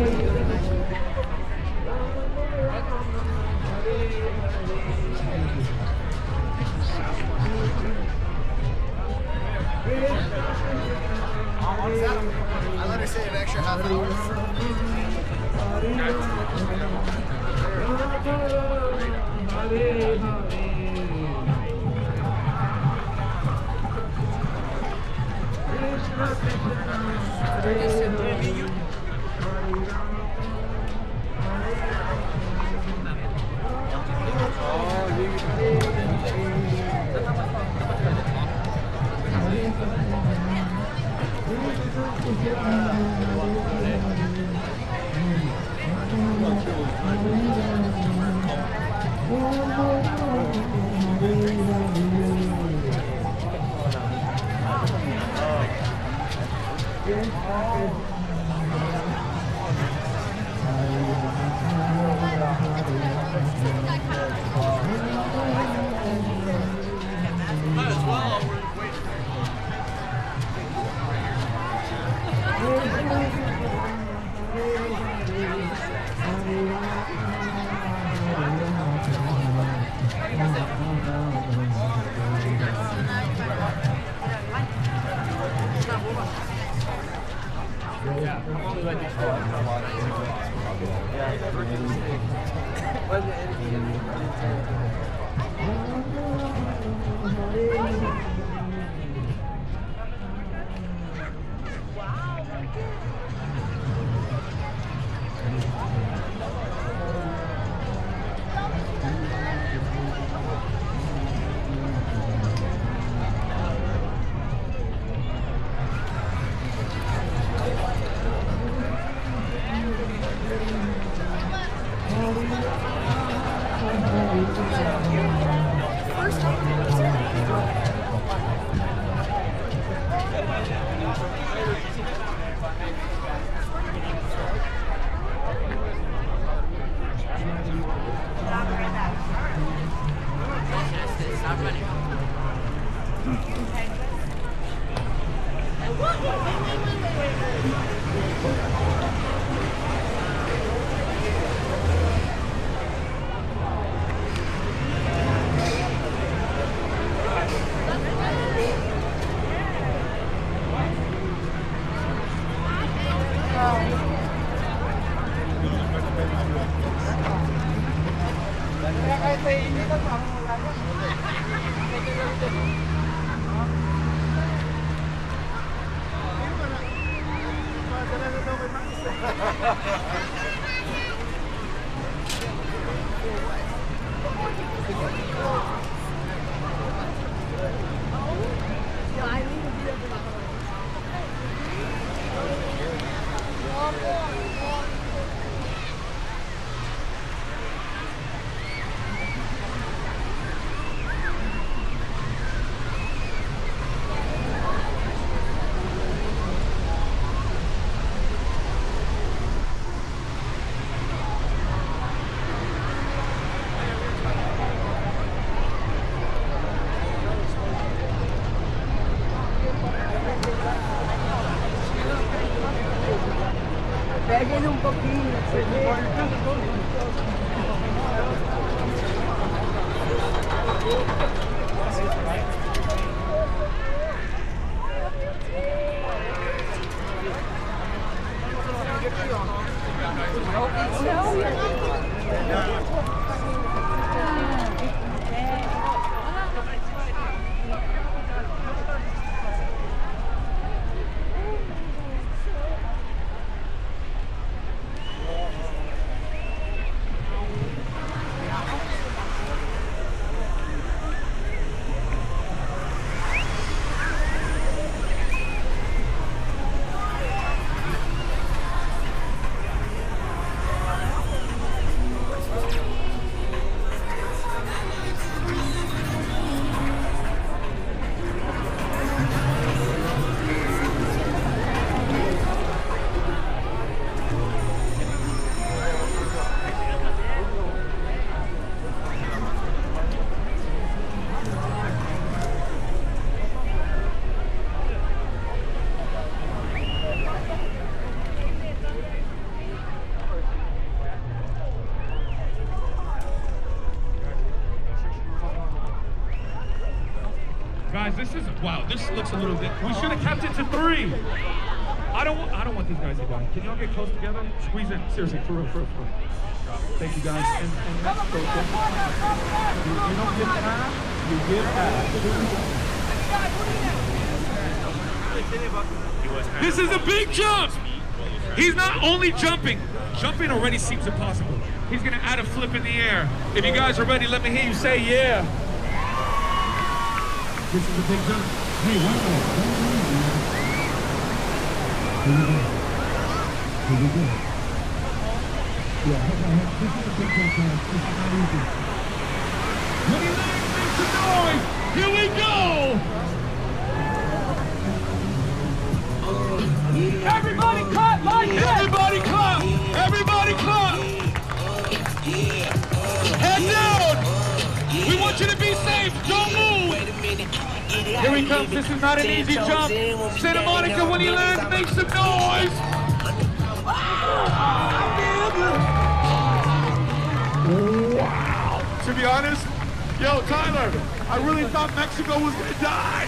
I let her stay an extra half Peguem um pouquinho. Guys, this is, wow, this looks a little bit, we should have kept it to 3. I don't want these guys to die. Can y'all get close together? Squeeze in, seriously, for real. Thank you guys. And let's go. You don't give half, you give half. This is a big jump. He's not only jumping. Jumping already seems impossible. He's gonna add a flip in the air. If you guys are ready, let me hear you say yeah. This is a big jump. Hey, one more. Here we go. Yeah, this is a big jump, guys. This is not easy. When he lands, make some noise. Here we go. Everybody clap like that. Everybody clap. Everybody clap. Head down. We want you to be safe. Don't move. Here he comes. This is not an easy jump. Santa Monica, when he lands, make some noise. Wow. To be honest, yo, Tyler, I really thought Mexico was going to die.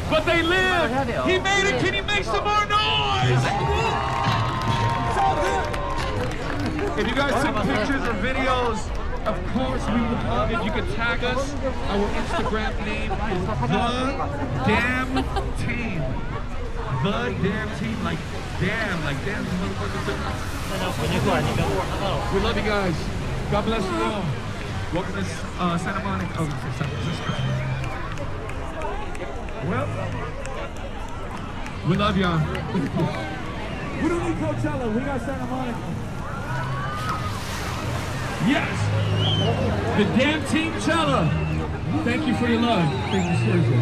But they live. He made it. Can you make some more noise? If you guys took pictures or videos, of course we would love if you could tag us. Our Instagram name is The Damn Team. The Damn Team, like damn motherfuckers. We love you guys. God bless you all. Welcome to Santa Monica. Oh, San Francisco. Well, we love y'all. We don't need Coachella. We got Santa Monica. Yes! The Damn Team Cella! Thank you for your love. Thank you, seriously.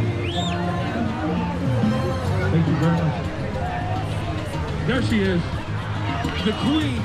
Thank you very much. There she is. The Queen.